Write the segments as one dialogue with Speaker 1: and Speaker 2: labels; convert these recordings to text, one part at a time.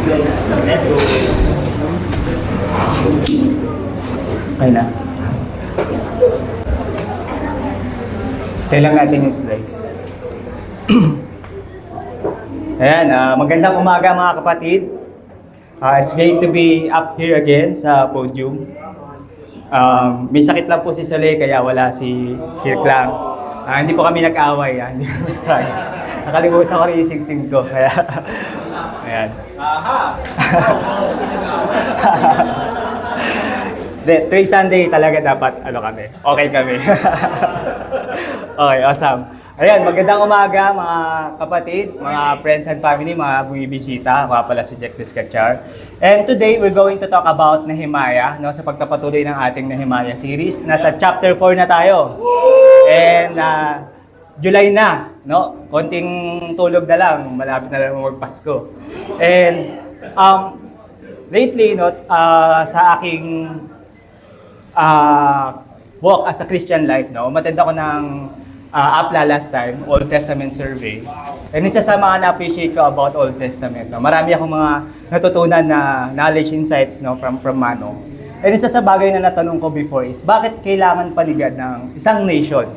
Speaker 1: Let's go. Okay na. Kailang natin yung slides. Ayan, magandang umaga mga kapatid. It's great to be up here again sa podium. May sakit lang po si Sole kaya wala si Kirk lang. Hindi po kami nag-away. Hindi kami strike. Nakalimutan ko rin yung singsing ko. Kaya, ayan. Tuwing Sunday talaga dapat kami. Okay kami. Okay, awesome. Ayan, magandang umaga mga kapatid, mga friends and family, mga bumibisita. Ako pala si Jack Descachar. And today, we're going to talk about Nehemiah, sa pagpapatuloy ng ating Nehemiah series. Nasa chapter 4 na tayo. And July na, konting tulog na lang, malapit na lang magpasko. And lately, sa aking walk as a Christian life, umattend ako ng APLA last time, Old Testament survey. And isa sa mga na-appreciate ko about Old Testament, marami akong mga natutunan na knowledge insights from Manong. And isa sa bagay na natanong ko before is, bakit kailangan paligad ng isang nation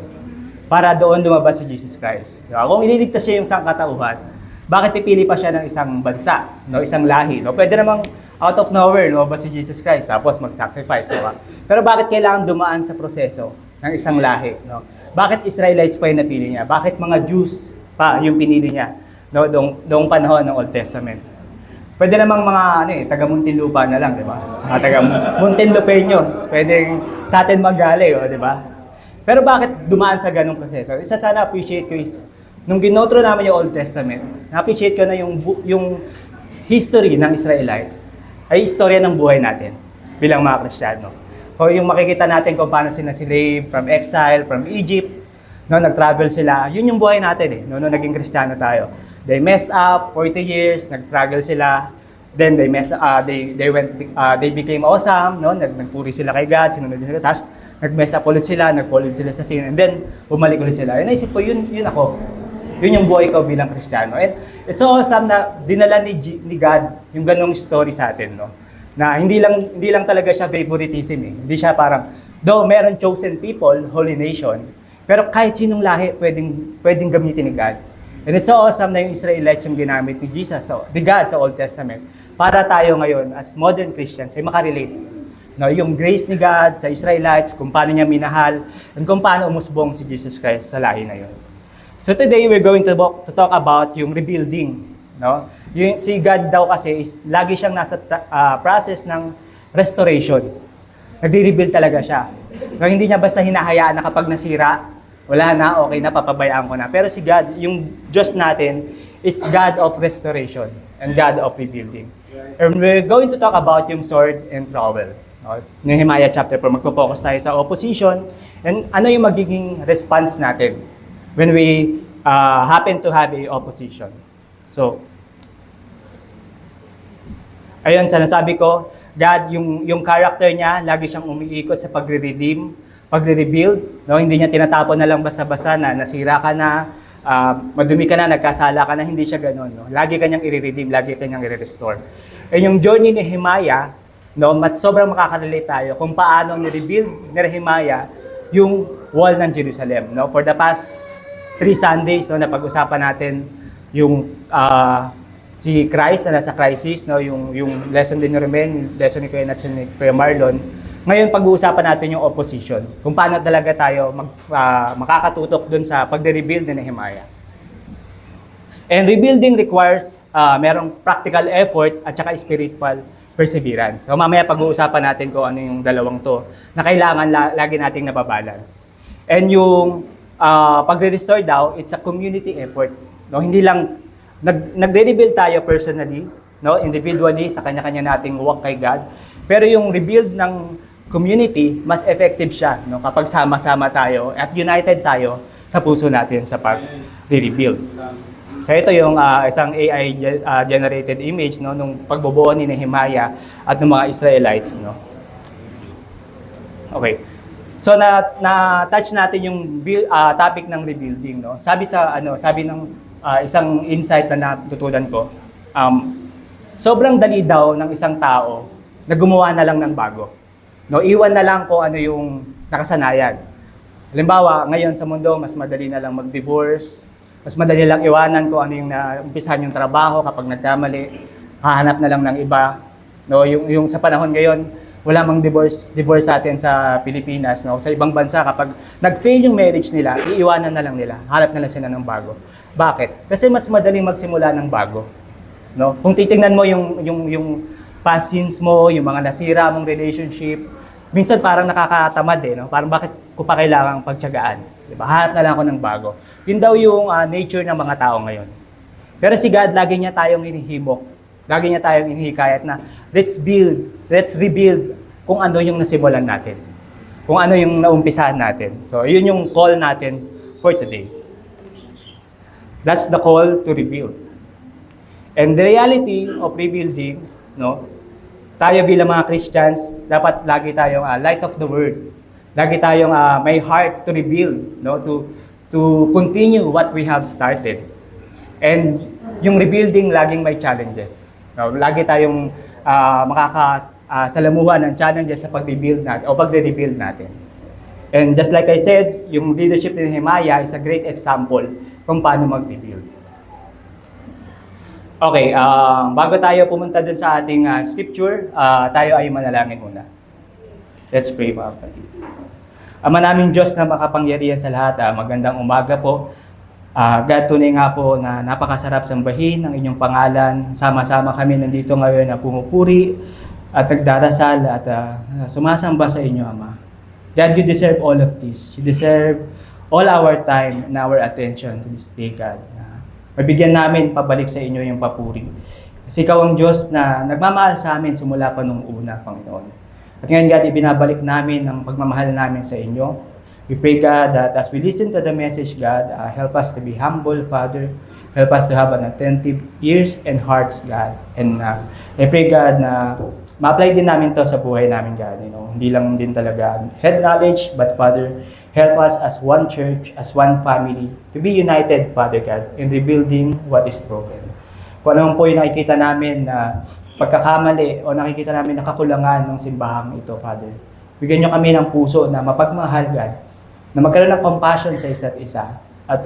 Speaker 1: para doon lumabas si Jesus Christ? Kung ililigtas siya yung sangkatauhan, bakit pipili pa siya ng isang bansa, isang lahi? Pwede namang out of nowhere lumabas si Jesus Christ, tapos mag-sacrifice, diba? Pero bakit kailangan dumaan sa proseso ng isang lahi? Bakit Israelites pa yung napili niya? Bakit mga Jews pa yung pinili niya doong panahon ng Old Testament? Pwede namang mga taga Muntinlupa na lang, di ba? Mga taga Muntinlupeños, pwedeng sa atin magali, di ba? Pero bakit dumaan sa ganong proseso? Isa sana appreciate ko is, nung ginotro namin yung Old Testament, na-appreciate ko na yung history ng Israelites ay istorya ng buhay natin bilang mga Kristiyano. So yung makikita natin kung paano sila slave from exile, from Egypt, nag-travel sila, yun yung buhay natin nung naging Kristiyano tayo. They messed up 40 years, nag-struggle sila, then they became awesome, nagpuri sila kay God, sinunod nila, tapos nag-mess up ulit sila, nag-fall ulit sila sa sin, and then bumalik ulit sila. And naisip ko, yun ako. Yun yung buhay ko bilang Kristiyano. And it's so awesome na dinala ni God yung ganong story sa atin, na hindi lang talaga siya favoritism Hindi siya parang, though meron chosen people, holy nation, pero kahit sinong lahi pwedeng gamitin ni God. And it's so awesome na yung Israelites yung ginamit ni Jesus, the God sa Old Testament, para tayo ngayon as modern Christians ay makarelate. Yung grace ni God sa Israelites, kung paano niya minahal, and kung paano umusbong si Jesus Christ sa lahi na yun. So today we're going to talk about yung rebuilding. Yung si God daw kasi is lagi siyang nasa process ng restoration. Nagre-rebuild talaga siya. Hindi niya basta hinahayaan na kapag nasira, wala na, okay na, papabayaan ko na. Pero si God, yung Diyos natin, is God of restoration and God of rebuilding. And we're going to talk about yung sword and trowel. Nehemiah chapter 4, magpo-focus tayo sa opposition and ano yung magiging response natin when we happen to have a opposition. So, ayun, sinasabi ko, God, yung character niya, lagi siyang umiikot sa pagre-redeem, pagre-rebuild. Hindi niya tinatapon na lang basta-basta na nasira ka na, madumi ka na, nagkasala ka na, hindi siya gano'n. Lagi kanyang i-redeem, lagi kanyang i-restore. And yung journey ni Nehemiah, sobrang makakarelate tayo kung paano ni-rebuild ni Nehemiah yung wall ng Jerusalem. For the past 3 Sundays, napag-usapan natin yung si Christ na nasa crisis, yung lesson din ni Ruben, lesson ni Kuya Natson, ni Kuya Marlon. Ngayon, pag-uusapan natin yung opposition. Kung paano talaga tayo makakatutok dun sa pagde-rebuild ni Nehemiah. And rebuilding requires merong practical effort at saka spiritual perseverance. So mamaya pag-uusapan natin kung ano yung dalawang to na kailangan lagi nating nababalance. And yung pagre-restore daw, it's a community effort. Hindi lang nagre-rebuild tayo personally, individually sa kanya-kanya nating walk kay God. Pero yung rebuild ng community, mas effective siya kapag sama-sama tayo at united tayo sa puso natin sa pag-rebuild. So ito yung isang AI generated image nung pagbubuo ni Nehemiah at ng mga Israelites. Okay. So na-touch natin yung topic ng rebuilding. Sabi ng isang insight na natutunan ko, sobrang dali daw ng isang tao na gumawa na lang ng bago. No, iwan na lang kung ano yung nakasanayan. Halimbawa, ngayon sa mundo, mas madali na lang mag-divorce, mas madali lang iwanan kung ano yung naumpisahan yung trabaho kapag nagkamali, hahanap na lang ng iba. No, yung sa panahon ngayon, wala mang divorce sa atin sa Pilipinas, no. Sa ibang bansa kapag nag-fail yung marriage nila, iiwanan na lang nila, hanap na lang sila ng bago. Bakit? Kasi mas madaling magsimula ng bago. No? Kung titingnan mo yung past sins mo, yung mga nasira mong relationship, minsan parang nakakatamad no? Parang bakit ko pa kailangang pagtiyagaan? Diba? Hanap na lang ako ng bago. Yun daw yung nature ng mga tao ngayon. Pero si God, lagi niya tayong hinihimok. Lagi niya tayong hinihikayat na let's rebuild kung ano yung nasimulan natin. Kung ano yung naumpisahan natin. So, yun yung call natin for today. That's the call to rebuild. And the reality of rebuilding, no, tayo bilang mga Christians, dapat lagi tayong light of the world. Lagi tayong may heart to rebuild, no, to continue what we have started. And yung rebuilding laging may challenges. No, lagi tayong makakasalamuhan ng challenges sa pag-rebuild natin o pagre-rebuild natin. And just like I said, yung leadership ni Nehemiah is a great example kung paano mag-rebuild. Okay, bago tayo pumunta dun sa ating scripture, tayo ay manalangin muna. Let's pray, mga kapatid. Ama naming Diyos na makapangyarihan sa lahat, magandang umaga po. God, tunay nga po na napakasarap sambahin ang inyong pangalan. Sama-sama kami nandito ngayon na pumupuri at nagdarasal at sumasamba sa inyo, Ama. God, you deserve all of this. You deserve all our time and our attention to this day, God. Mabigyan namin pabalik sa inyo yung papuri. Kasi ikaw ang Diyos na nagmamahal sa amin simula pa nung una, Panginoon. At ngayon, God, ibinabalik namin ang pagmamahal namin sa inyo. We pray, God, that as we listen to the message, God, help us to be humble, Father. Help us to have an attentive ears and hearts, God. And I pray, God, na ma-apply din namin to sa buhay namin, God. You know, hindi lang din talaga head knowledge, but Father, help us as one church, as one family, to be united, Father God, in rebuilding what is broken. Kung ano po yung nakikita namin na pagkakamali o nakikita namin na kakulangan ng simbahang ito, Father. Bigyan nyo kami ng puso na mapagmahal, God, na magkaroon ng compassion sa isa't isa at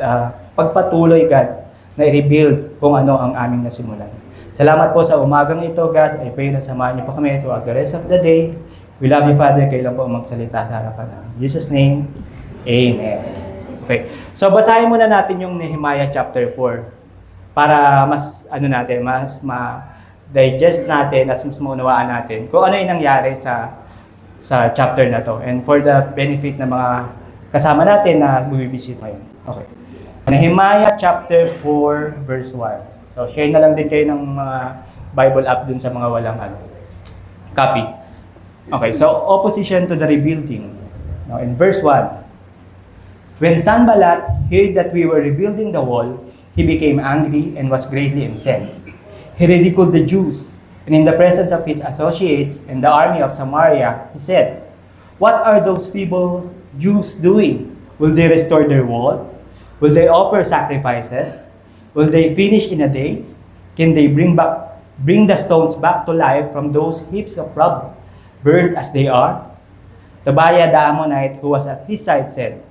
Speaker 1: pagpatuloy, God, na i-rebuild kung ano ang aming nasimulan. Salamat po sa umagang ito, God. I pray na samahan niyo po kami throughout the rest of the day. We love you, Father. Kayo lang po magsalita sa harapan namin. In Jesus' name, Amen. Okay. So, basahin muna natin yung Nehemiah chapter 4 para mas, mas ma-digest natin at mas maunawaan natin kung ano yung nangyari sa chapter na to and for the benefit ng mga kasama natin na bumibisit ngayon. Okay. Nehemiah chapter 4 verse 1. So, share na lang din kayo ng mga Bible app dun sa mga walang copy. Okay, so opposition to the rebuilding. Now, in verse 1, when Sanballat heard that we were rebuilding the wall, he became angry and was greatly incensed. He ridiculed the Jews, and in the presence of his associates and the army of Samaria, he said, "What are those feeble Jews doing? Will they restore their wall? Will they offer sacrifices? Will they finish in a day? Can they bring the stones back to life from those heaps of rubble, burned as they are?" Tobiah the Ammonite, who was at his side, said,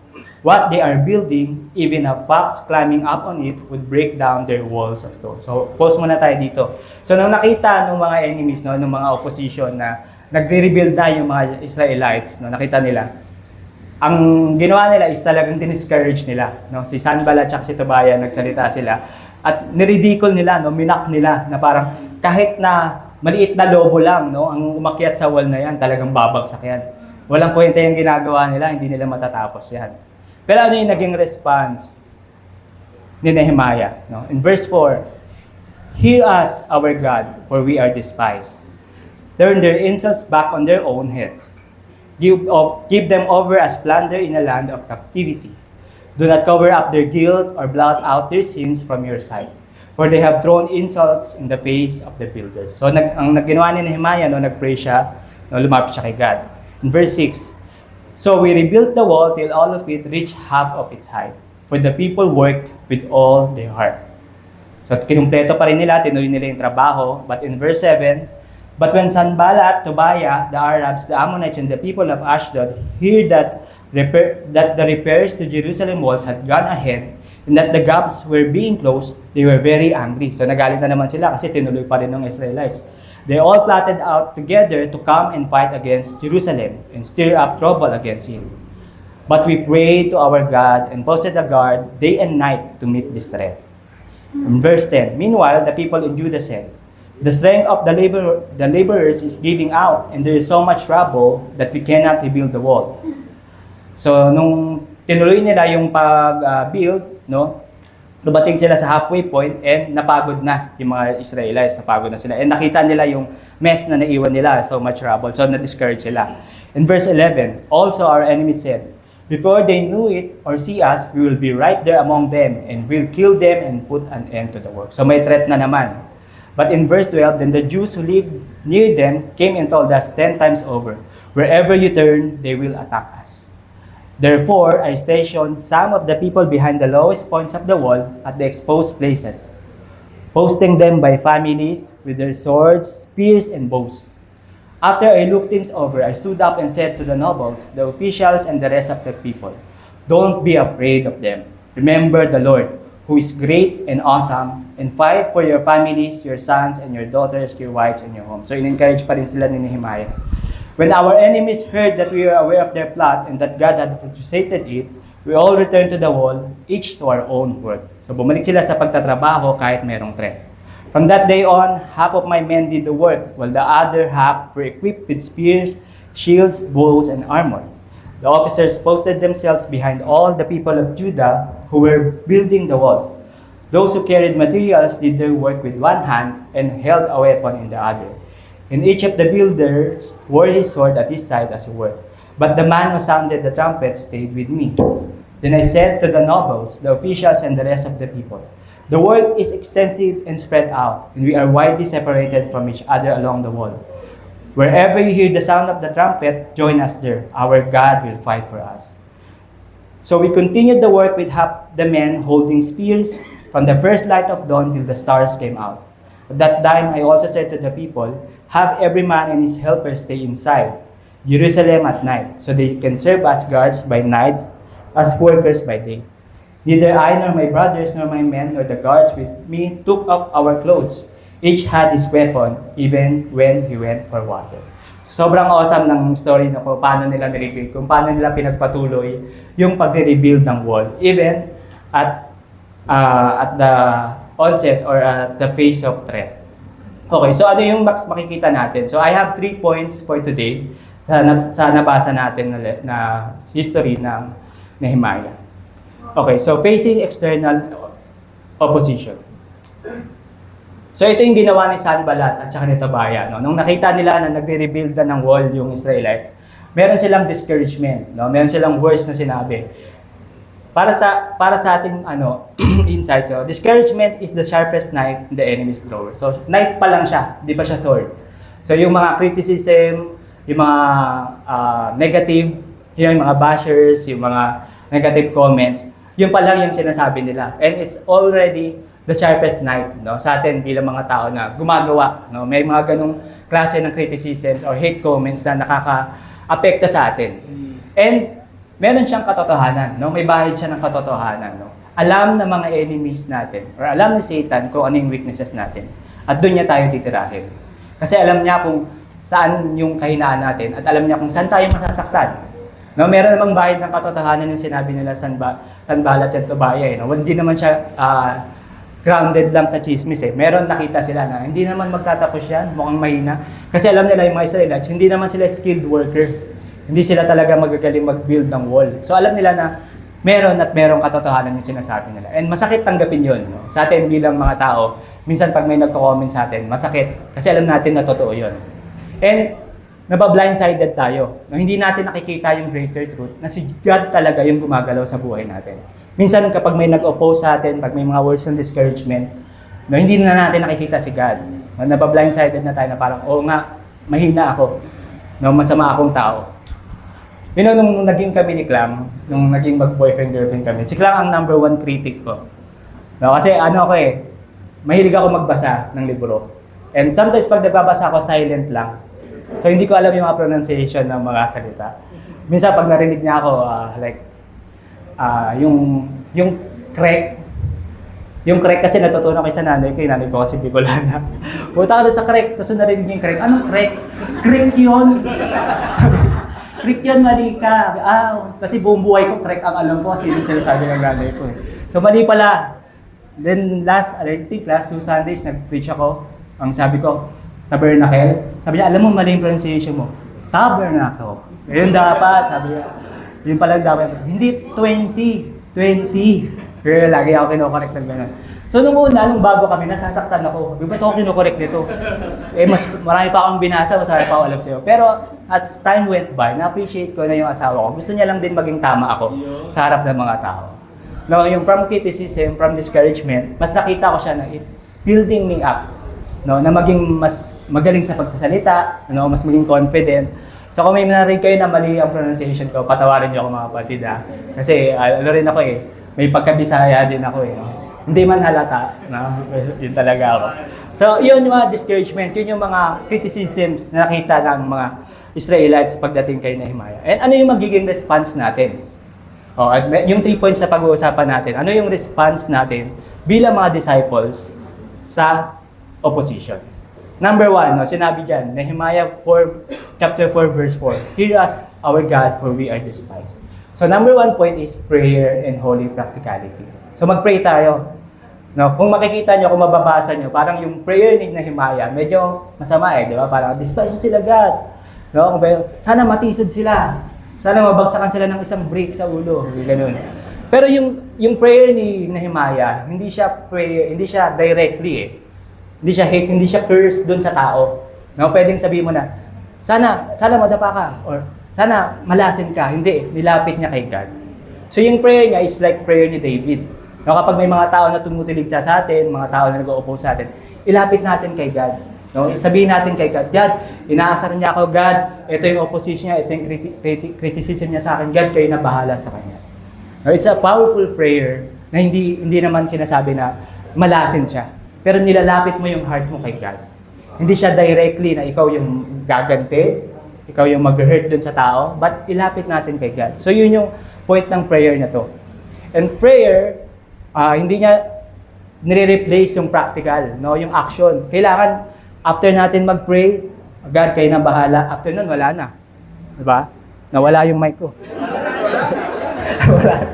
Speaker 1: "What they are building, even a fox climbing up on it would break down their walls of stone." So, pause muna tayo dito. So, nung nakita ng mga enemies, no, ng mga opposition na nagre-rebuild na yung mga Israelites, no, nakita nila, ang ginawa nila is talagang diniscourage nila. No? Si Sanballat at si Tobiah, nagsalita sila. At niridicule nila, no, minak nila, na parang kahit na maliit na lobo lang, no, ang umakyat sa wall na yan, talagang babagsak yan. Walang kwenta yung ginagawa nila, hindi nila matatapos yan. Pero ano yung naging response ni Nehemiah? No? In verse 4, "Hear us, our God, for we are despised. Turn their insults back on their own heads. Give them over as plunder in a land of captivity. Do not cover up their guilt or blot out their sins from your sight. For they have thrown insults in the face of the builders." So, ang ginawa ni Nehemiah, no, nag-pray siya, no, lumapit siya kay God. In verse 6, "So we rebuilt the wall till all of it reached half of its height, for the people worked with all their heart." So kinumpleto pa rin nila, tinuloy nila yung trabaho. But in verse 7, but when Sanballat, Tobiah, the Arabs, the Ammonites, and the people of Ashdod heard that the repairs to Jerusalem walls had gone ahead and that the gaps were being closed, they were very angry. So nagalit na naman sila kasi tinuloy pa rin ng Israelites. They all plotted out together to come and fight against Jerusalem and stir up trouble against him. But we prayed to our God and posted a guard day and night to meet this threat. In verse 10, meanwhile, the people in Judah said, the strength of the laborers is giving out, and there is so much trouble that we cannot rebuild the wall. So, nung tinuloy nila yung pag-build, dumating sila sa halfway point and napagod na yung mga Israelites, napagod na sila. And nakita nila yung mess na naiwan nila, so much trouble. So, na-discourage sila. In verse 11, also our enemies said, before they knew it or see us, we will be right there among them and we'll kill them and put an end to the work. So, may threat na naman. But in verse 12, then the Jews who lived near them came and told us 10 times over, wherever you turn, they will attack us. Therefore, I stationed some of the people behind the lowest points of the wall at the exposed places, posting them by families with their swords, spears, and bows. After I looked things over, I stood up and said to the nobles, the officials, and the rest of the people, don't be afraid of them. Remember the Lord, who is great and awesome, and fight for your families, your sons, and your daughters, your wives, and your home. So, in-encourage pa rin sila ni Nehemiah. When our enemies heard that we were aware of their plot and that God had frustrated it, we all returned to the wall, each to our own work. So, bumalik sila sa pagtatrabaho kahit mayroong threat. From that day on, half of my men did the work, while the other half were equipped with spears, shields, bows, and armor. The officers posted themselves behind all the people of Judah who were building the wall. Those who carried materials did their work with one hand and held a weapon in the other. And each of the builders wore his sword at his side as he worked. But the man who sounded the trumpet stayed with me. Then I said to the nobles, the officials, and the rest of the people, the work is extensive and spread out, and we are widely separated from each other along the wall. Wherever you hear the sound of the trumpet, join us there. Our God will fight for us. So we continued the work with half the men holding spears from the first light of dawn till the stars came out. At that time, I also said to the people, have every man and his helper stay inside Jerusalem at night, so they can serve as guards by night, as workers by day. Neither I nor my brothers nor my men nor the guards with me took off our clothes. Each had his weapon, even when he went for water. So, sobrang awesome ng story na kung paano nila nirebuild, kung paano nila pinagpatuloy yung pag-rebuild ng wall, even at the onset or at the face of threat. Okay, so ano yung makikita natin? So I have 3 points for today sa nabasa natin na history ng Nehemiah. Okay, so facing external opposition. So ito yung ginawa ni Sanballat at saka ni Tobiah. No? Nung nakita nila na nagre-rebuild na ng wall yung Israelites, meron silang discouragement. No? Meron silang words na sinabi. Para sa ating insight, so discouragement is the sharpest knife in the enemy's drawer. So knife pa lang siya, di pa siya sword. So yung mga criticism, yung mga negative, yung mga bashers, yung mga negative comments, yun pa lang yung sinasabi nila. And it's already the sharpest knife, no, sa atin bilang mga tao na gumagawa, no, may mga ganung klase ng criticisms or hate comments na nakaka-apekto sa atin. And meron siyang katotohanan, no? May bahid siya ng katotohanan, no? Alam ng mga enemies natin, or alam ni Satan kung ano yung weaknesses natin. At doon niya tayo titirahin. Kasi alam niya kung saan yung kahinaan natin, at alam niya kung saan tayo masasaktan. No? Meron namang bahid ng katotohanan yung sinabi nila Sanballat at Tobiah, no? Hindi naman siya grounded lang sa chismis, eh. Meron nakita sila na hindi naman magtatapos yan, mukhang mahina. Kasi alam nila yung mga Israelites, hindi naman sila skilled worker. Hindi sila talaga magagaling mag-build ng wall. So alam nila na meron at merong katotohanan yung sinasabi nila. And masakit tanggapin yun. No? Sa atin bilang mga tao, minsan pag may nagko-comment sa atin, masakit. Kasi alam natin na totoo yun. And nabablindsided tayo. No? Hindi natin nakikita yung greater truth na si God talaga yung gumagalaw sa buhay natin. Minsan kapag may nag-oppose sa atin, pag may mga words ng discouragement, no, hindi na natin nakikita si God. No? Nabablindsided na tayo na parang, oo nga, mahina ako. No? Masama akong tao. You know, nung naging kami ni Clam, nung naging mag-boyfriend-girlfriend kami, si Clam ang number 1 critic ko. No, kasi ako mahilig ako magbasa ng libro. And sometimes pag nagbabasa ako, silent lang. So hindi ko alam yung mga pronunciation ng mga salita. Minsan pag narinig niya ako, yung crack. Yung crack kasi natutunan ko sa nanay ko, yung nanay ko kasi Bicolana. Punta ka doon sa crack, tapos narinig yung crack. Anong crack? Crack yun! Crack yun, mali ka. Kasi buong buhay ko, crack ang alam ko kasi yun sinasabi ng nanay ko. So mali pala. Then last 2 Sundays, nag-preach ako. Ang sabi ko, tabernacle. Sabi niya, alam mo mali yung pronunciation mo. Tabernacle. Yun dapat, sabi niya. Yun pala dapat. Hindi, 20. Pero lagi ako kinokorek ng gano'n. So nung bago kami, nasasaktan ako. Ba't ako kinokorek nito? Mas marami pa akong binasa, mas marami pa akong alam sa'yo. Pero as time went by, na-appreciate ko na yung asawa ko. Gusto niya lang din maging tama ako sa harap ng mga tao. No, yung from criticism, from discouragement, mas nakita ko siya na it's building me up. No, na maging mas magaling sa pagsasalita, no, mas maging confident. So kung may narinig kayo na mali ang pronunciation ko, patawarin niyo ako mga kapatid ha. Kasi ano rin ako may pagkabisaya din ako Hindi man halata, no? Yun talaga ako. So yun yung mga discouragement, yun yung mga criticisms na nakita ng mga Israelites pagdating kay Nehemiah. And ano yung magiging response natin? At yung 3 points na pag-uusapan natin, ano yung response natin bilang mga disciples sa opposition. Number 1, sinabi dyan, Nehemiah chapter 4, verse 4, Hear us, our God, for we are despised. So number 1 point is prayer and holy practicality. So mag-pray tayo. No, kung makikita nyo, kung mababasa nyo, parang yung prayer ni Nehemiah, medyo masama di ba? Parang despised sila God. No, sana matisod sila. Sana mabagsakan sila ng isang brick sa ulo. Ganun. Pero yung prayer ni Nehemiah, hindi siya directly Hindi siya hate, hindi siya curse doon sa tao. No, pwedeng sabihin mo na, sana madapa ka, or sana malasin ka. Hindi, nilapit niya kay God. So yung prayer niya is like prayer ni David. No, kapag may mga tao na tumutilig sa atin, mga tao na nag-o-oppose sa atin, ilapit natin kay God. No, sabihin natin kay God, God, inaasar niya ako, God, ito yung opposition niya, ito yung criticism niya sa akin, God, kayo na bahala sa kanya. No, it's a powerful prayer na hindi naman sinasabi na malasin siya. Pero nilalapit mo yung heart mo kay God. Hindi siya directly na ikaw yung gaganti, ikaw yung mag-hurt dun sa tao, but ilapit natin kay God. So yun yung point ng prayer na to. And prayer, hindi niya nire-replace yung practical, no, yung action. Kailangan, after natin mag-pray, God, kayo na bahala. After nun, wala na. Diba? Nawala yung mic ko. Wala na.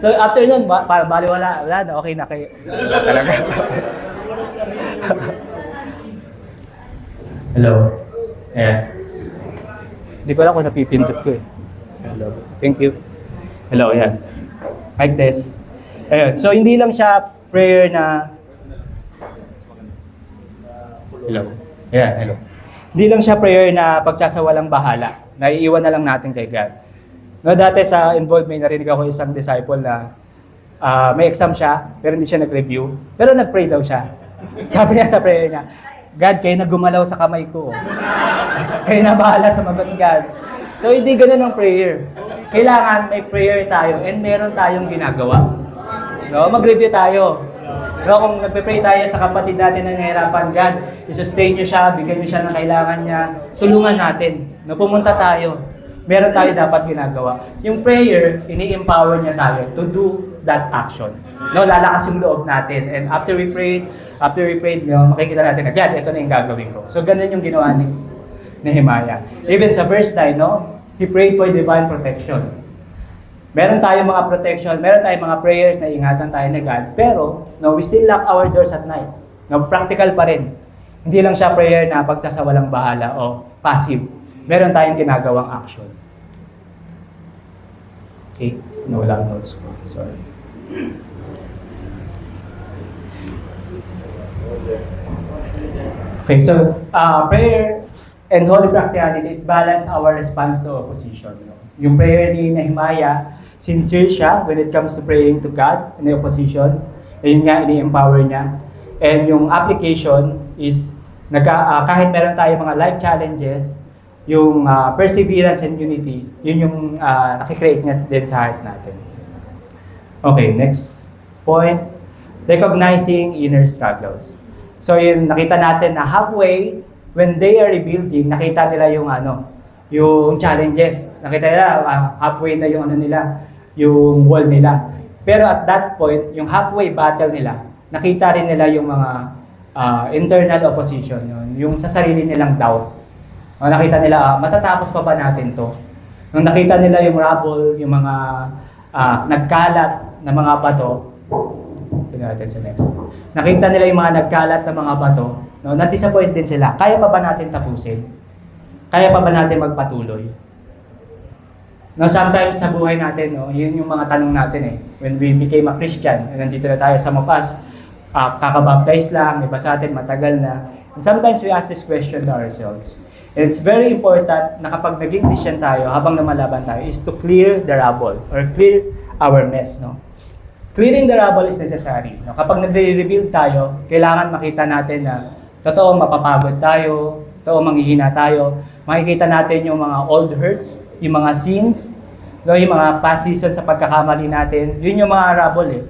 Speaker 1: So after nun, bali wala na, okay na kayo. Talaga. Hello. Hindi ko alam kung napipindot ko Hello. Thank you. Hello, yan. Mic test. Ayun. So hindi lang siya prayer na hello. Ayan, hello. Hindi lang siya prayer na pagsasawalang bahala. Naiiwan na lang natin kay God. No, dati sa involved, may narinig ako isang disciple na may exam siya, pero hindi siya nag-review. Pero nag-pray daw siya. Sabi niya sa prayer niya, God, kayo na gumalaw sa kamay ko. Kayo na bahala sa magot, God. So, hindi ganun ang prayer. Kailangan may prayer tayo and meron tayong ginagawa. No, mag-review tayo. No, kung nagpe-pray tayo sa kapatid natin na nahihirapan, God, i-sustain niyo siya, bigyan niyo siya ng kailangan niya, tulungan natin. No, pumunta tayo. Meron tayo dapat ginagawa. Yung prayer, ini-empower niya tayo to do that action. No, lalakas yung loob natin. And after we prayed, makikita natin na, God, ito na yung gagawin ko. So, ganun yung ginawa ni Nehemiah. Even sa verse 9, no, he prayed for divine protection. Meron tayong mga protection, meron tayong mga prayers na ingatan tayo ni God, pero no, we still lock our doors at night. No, practical pa rin. Hindi lang siya prayer na pagsasawalang bahala o passive. Meron tayong ginagawang action. Okay, nawala ang notes ko. Sorry. Okay, so prayer and holy practicality, it balance our response to opposition. Yung prayer ni Nehemiah, sincere siya when it comes to praying to God in the opposition. Ayun nga, ini-empower niya. And yung application is, kahit meron tayong mga life challenges, yung perseverance and unity, yun yung nakikreate niya din sa heart natin. Okay, next point. recognizing inner struggles. So yun, nakita natin na halfway, when they are rebuilding, nakita nila yung yung challenges. Nakita nila, halfway na yung nila, yung wall nila. Pero at that point, yung halfway battle nila, nakita rin nila yung mga internal opposition, yung sa sarili nilang doubt. Nakita nila, matatapos pa ba natin to? Nung nakita nila yung rubble, yung mga nagkalat na mga bato, tingnan natin sa next. Nakita nila yung mga nagkalat na mga bato, na-disappoint din sila. Kaya pa ba natin tapusin? Kaya pa ba natin magpatuloy? Sometimes sa buhay natin, yun yung mga tanong natin eh. When we became a Christian, nandito na tayo, some of us, kakabaptize lang, iba sa atin, matagal na. And sometimes we ask this question to ourselves. And it's very important na kapag naging Christian tayo, habang lumalaban tayo, is to clear the rubble or clear our mess. Clearing the rubble is necessary. Kapag nagre-rebuild tayo, kailangan makita natin na totoo mapapagod tayo, totoo manghihina tayo, makikita natin yung mga old hurts, yung mga sins, yung mga past seasons sa pagkakamali natin, yun yung mga rubble eh.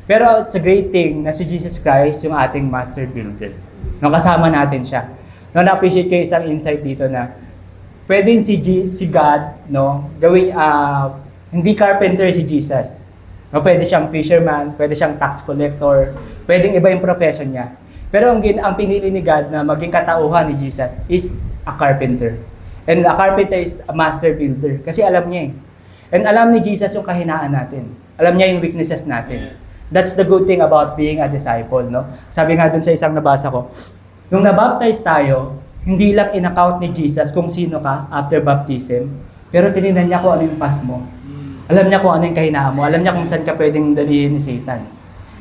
Speaker 1: Pero it's a great thing na si Jesus Christ yung ating master builder. Kasama natin siya. Na-appreciate ko isang insight dito na pwedeng si God, gawing, hindi carpenter si Jesus. Pwede siyang fisherman, pwede siyang tax collector, pwedeng iba yung profession niya. Pero ang pinili ni God na maging katauhan ni Jesus is a carpenter. And a carpenter is a master builder kasi alam niya eh. And alam ni Jesus yung kahinaan natin. Alam niya yung weaknesses natin. That's the good thing about being a disciple, Sabi nga dun sa isang nabasa ko, nung nabaptize tayo, hindi lang in-account ni Jesus kung sino ka after baptism, pero tinignan niya kung ano yung past mo. Alam niya kung ano yung kahinaan mo. Alam niya kung saan ka pwedeng dalihin ni Satan.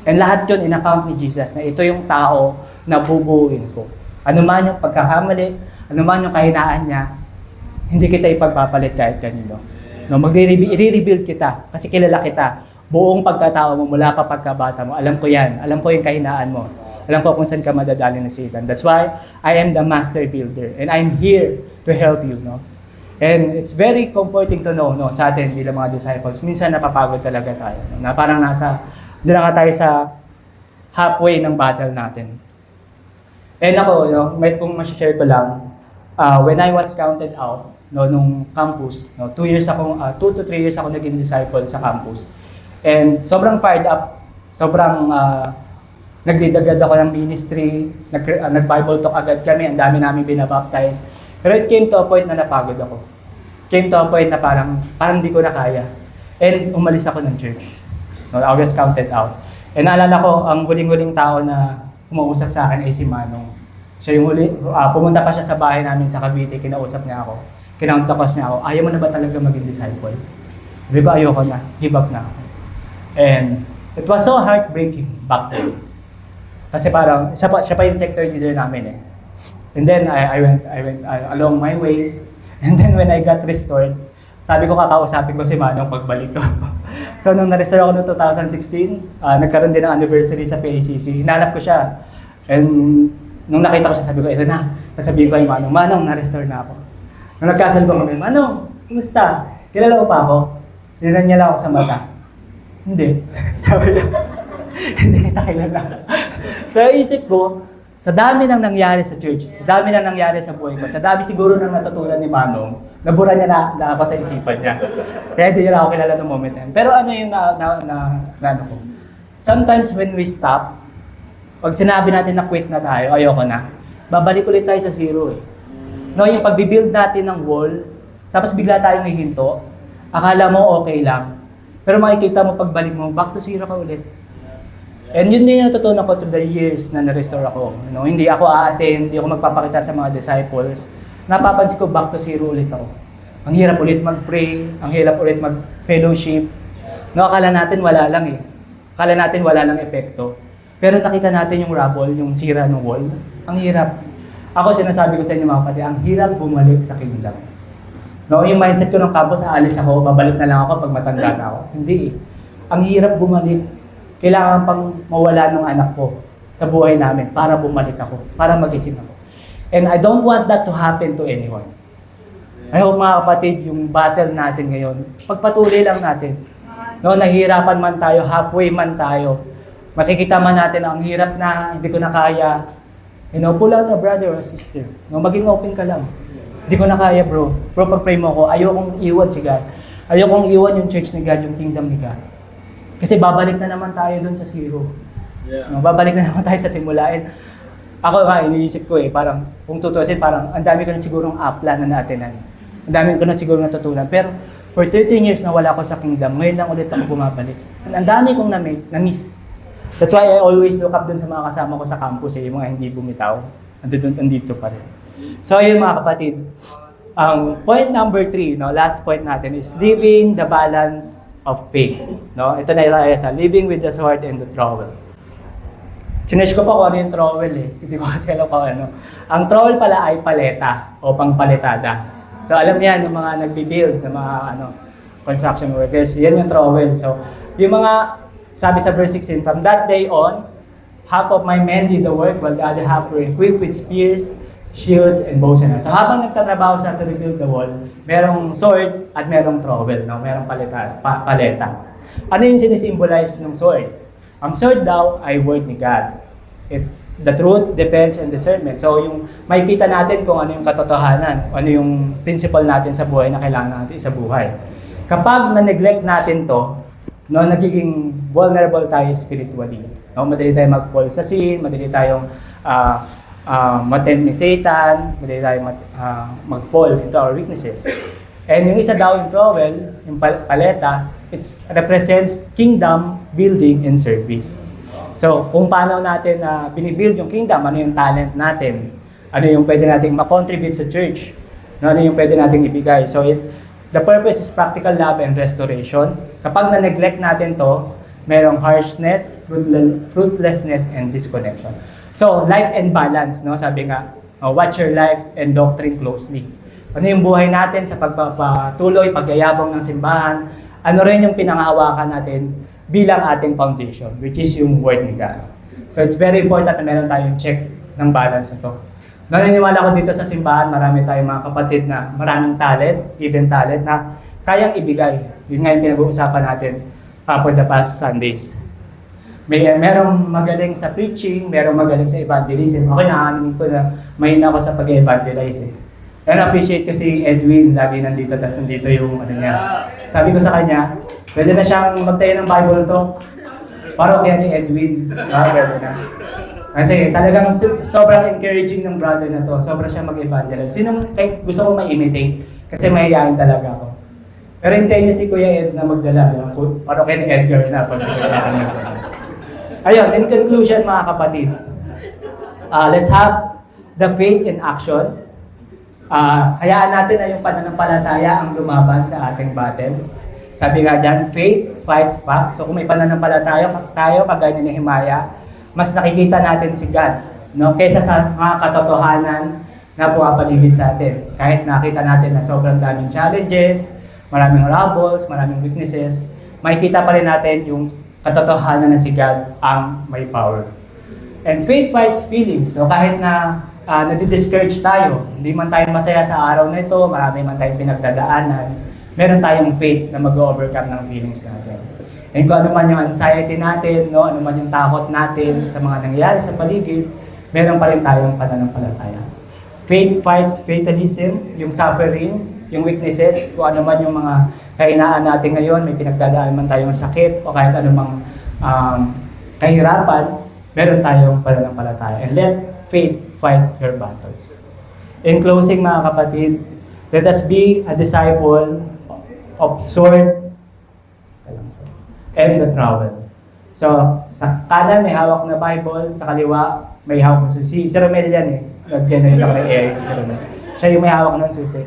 Speaker 1: And lahat yun in-account ni Jesus na ito yung tao na bubuuin ko. Ano man yung pagkakamali, ano man yung kahinaan niya, hindi kita ipagpapalit kahit kanino. I-rebuild kita kasi kilala kita. Buong pagkatao mo mula pa pagkabata mo, alam ko yan. Alam ko yung kahinaan mo. Alam ko kung saan ka madadali ng Satan. That's why I am the master builder and I'm here to help you, And it's very comforting to know, sa atin bilang mga disciples. Minsan napapagod talaga tayo, na parang doon na tayo sa halfway ng battle natin. And ako, may kung ma-share ko lang, when I was counted out, nung campus, 2 to 3 years ako naging disciple sa campus. And sobrang fired up, sobrang nagdidagad ako ng ministry, nag-Bible talk agad kami, ang dami namin binabaptize. Pero it came to a point na napagod ako. Came to a point na parang di ko na kaya. And umalis ako ng church. I was counted out. And naalala ko, ang huling-huling tao na kumausap sa akin ay si Manong. Siya yung pumunta pa siya sa bahay namin sa Cavite, kinausap niya ako. Kinauntakos niya ako, ayaw mo na ba talaga maging disciple? Sabi ko, ayoko na, give up na ako. And it was so heartbreaking back then. Kasi parang, siya pa yung sector leader namin eh. And then, I went along my way. And then, when I got restored, sabi ko kakausapin ko si Manong pagbalik ko. So, nung na-restore ako noong 2016, nagkaroon din ng anniversary sa PACC. Hinanap ko siya. And nung nakita ko siya, sabi ko, ito na. Sasabihin ko kay Manong, Manong, na-restore na ako. Nung nagkasalubong kami, Manong, kumusta? Kilala mo pa ako? Tinignan niya lang ako sa mata. Hindi. Sabi niya, hindi kita kilala. So, isip ko, sa dami nang nangyari sa church, sa dami nang nangyari sa buhay ko, sa dami siguro nang natutunan ni Manong, nabura niya na ako sa isipan niya. Kaya hindi niya ako kilala noong moment na yun. Pero ano yung ano ko? Sometimes when we stop, pag sinabi natin na quit na tayo, ayoko na, babalik ulit tayo sa zero eh. Yung pag-build natin ng wall, tapos bigla tayong hihinto, akala mo okay lang. Pero makikita mo pagbalik mo, back to zero ka ulit. And yun din yung natutunan ko through the years na na-restore ako. Hindi ako a-attend, hindi ako magpapakita sa mga disciples. Napapansin ko, back to zero ulit ako. Ang hirap ulit mag-pray, ang hirap ulit mag-fellowship. Akala natin wala lang eh. Akala natin wala lang epekto. Pero nakita natin yung rubble, yung sira ng wall. Ang hirap. Ako sinasabi ko sa inyo mga kapatid, ang hirap bumalik sa kingdom. Yung mindset ko ng campus, aalis ako, babalik na lang ako pag matanda na ako. Hindi eh. Ang hirap bumalik. Kailangan pang mawala ng anak ko sa buhay namin para bumalik ako, para mag-isip ako. And I don't want that to happen to anyone. I hope mga kapatid, yung battle natin ngayon, pagpatuloy lang natin. Nahihirapan man tayo, halfway man tayo, makikita man natin ang hirap na, hindi ko na kaya, pull out a brother or sister. Maging open ka lang. Hindi ko na kaya, bro. Bro, pag-pray mo ko, ayokong iwan si God. Ayokong iwan yung church ni God, yung kingdom ni God. Kasi babalik na naman tayo dun sa zero.
Speaker 2: Yeah.
Speaker 1: Babalik na naman tayo sa simulain. Ako nga, iniisip ko parang, kung tutusin, parang ang dami ko na sigurong apla na naatinan. Ang dami ko na sigurong natutunan. Pero, for 13 years na wala ako sa kingdom, ngayon lang ulit ako bumabalik. Ang dami kong na-miss. That's why I always look up dun sa mga kasama ko sa campus, yung mga hindi bumitaw. Andito pa rin. So, ayun mga kapatid. Ang point number 3, last point natin is living the balance of faith. Ito na yung sa living with the sword and the trowel. Sinesh ko pa kung ano yung trowel Hindi ko kasi alam kung ano. Ang trowel pala ay paleta o pangpaletada. So alam niyan yung mga nagbi-build ng mga construction workers. Yan yung trowel. So yung mga sabi sa verse 16, from that day on, half of my men did the work while the other half were equipped with spears, shields, and bows and arrows. So habang nagtatrabaho sa to rebuild the wall, merong sword at merong trowel, merong paleta. Ano yung sinisimbolize ng sword? Ang sword daw ay word ni God. It's the truth, defense, and discernment. So yung makikita natin kung ano yung katotohanan, ano yung principle natin sa buhay na kailangan natin sa buhay. Kapag na-neglect natin to, nagiging vulnerable tayo spiritually. Madali tayong mag-fall sa sin, madali tayong matempt ni Satan, madali tayong mag-fall into our weaknesses. And yung isa daw yung trowel, yung paleta, it represents kingdom, building, and service. So, kung paano natin binibuild yung kingdom, ano yung talent natin, ano yung pwede nating makontribute sa church, ano yung pwede nating ibigay. So, the purpose is practical love and restoration. Kapag na-neglect natin to, merong harshness, fruitlessness, and disconnection. So, life and balance, sabi nga, watch your life and doctrine closely. Ano yung buhay natin sa pagpapatuloy, pagyayabong ng simbahan, ano rin yung pinangahawakan natin bilang ating foundation, which is yung Word ni God. So, it's very important na meron tayong check ng balance ito. Naniniwala ko dito sa simbahan, marami tayong mga kapatid na maraming talent, given talent, na kayang ibigay. Yun nga yung pinag-uusapan natin for the past Sundays. Merong magaling sa preaching, merong magaling sa evangelism. Ako naaamin ko na mahina ako sa pag-evangelize And appreciate ko si Edwin, lagi nandito, tapos nandito yung niya. Sabi ko sa kanya, pwede na siyang magtayo ng Bible talk. Parang kaya ni Edwin. Pwede na. Kasi talagang sobrang encouraging ng brother na to. Sobrang siya mag-evangelize. Gusto ko ma-imitate kasi mahihayin talaga ako. Pero hintayin niya si Kuya Ed na magdala. Parang kaya ni Edgar na. Ayun, in conclusion mga kapatid, let's have the faith in action. Hayaan natin na yung pananampalataya ang lumaban sa ating battle. Sabi nga dyan, faith fights back. So kung may pananampalataya tayo, kagaya ni Nehemiah, mas nakikita natin si God, kaysa sa mga katotohanan na pumapaligid sa atin. Kahit nakita natin na sobrang daming challenges, maraming troubles, maraming weaknesses, makikita pa rin natin yung katotohanan na si God ang may power. And faith fights feelings. So kahit na nadi-discourage tayo, hindi man tayo masaya sa araw na ito, marami man tayong pinagdadaanan, meron tayong faith na mag-overcome ng feelings natin. And kung ano man yung anxiety natin, ano man yung takot natin sa mga nangyayari sa paligid, meron pa rin tayong pananampalataya. Faith fights fatalism, yung suffering, yung weaknesses, kung ano man yung mga kahinaan natin ngayon, may pinagdadaan man tayong sakit o kahit anumang kahirapan, meron tayong pananampalataya. And let faith fight your battles. In closing mga kapatid, let us be a disciple of sword and the trowel. So, sa kanan may hawak na Bible, sa kaliwa may hawak na susi. Si Romel yan Nag-generate ako ng AI si Romel. Siya yung may hawak ng susi.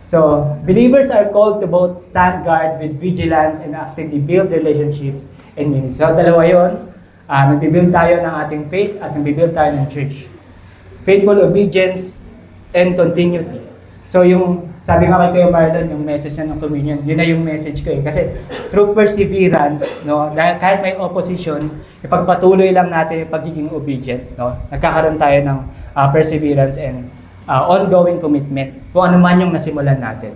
Speaker 1: So, believers are called to both stand guard with vigilance and actively build relationships and ministry. So, dalawa yun. Nagbibuild tayo ng ating faith at nagbibuild tayo ng church. Faithful obedience and continuity. So yung, sabi nga kay Kuya Marlon, yung message niya ng communion, yun na yung message ko Kasi through perseverance, dahil kahit may opposition, ipagpatuloy lang natin yung pagiging obedient. Nagkakaroon tayo ng perseverance and ongoing commitment kung ano man yung nasimulan natin.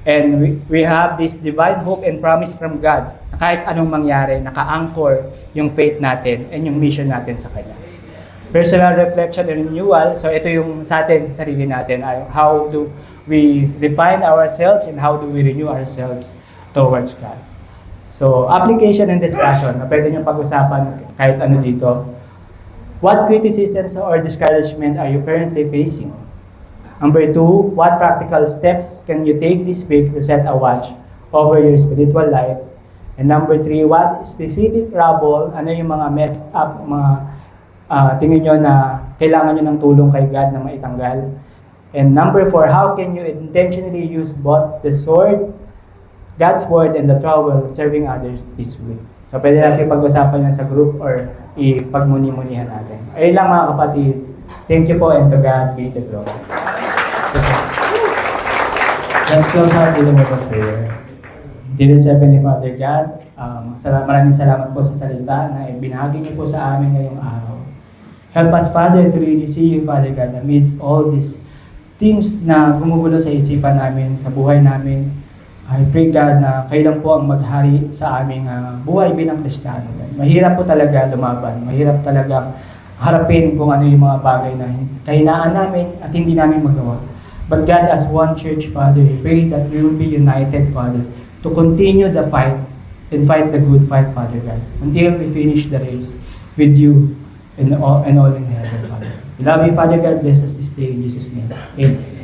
Speaker 1: And we have this divine hope and promise from God na kahit anong mangyari, naka-anchor yung faith natin and yung mission natin sa Kanya. Personal reflection and renewal. So ito yung sa atin, sa sarili natin. How do we refine ourselves and how do we renew ourselves towards God? So application and discussion. Pwede nyo pag-usapan kahit ano dito. What criticisms or discouragement are you currently facing? Number 2, what practical steps can you take this week to set a watch over your spiritual life? And number 3, what specific trouble, ano yung mga messed up, mga tingin nyo na kailangan nyo ng tulong kay God na maitanggal? And number 4, how can you intentionally use both the sword, God's word, and the trowel serving others this week? So pwede natin pag-usapan yan sa group or ipagmuni-munihan natin. Ayun lang mga kapatid. Thank you po and to God be the glory. Let's close our meeting with a prayer. Dear Heavenly Father God, maraming salamat po sa salita na ibinahagi niyo po sa amin ngayong araw. Help us, Father, to really see you, Father God, amidst all these things na gumugulo sa isipan namin, sa buhay namin. I pray, God, na kayo lang po ang maghari sa aming buhay bilang Kristiyano. Mahirap po talaga lumaban. Mahirap talaga harapin kung ano yung mga bagay na kahinaan namin at hindi namin magawa. But God, as one church, Father, I pray that we will be united, Father, to continue the fight and fight the good fight, Father God, until we finish the race with you and all in heaven, Father. We love you, Father God. Bless us this day in Jesus' name. Amen.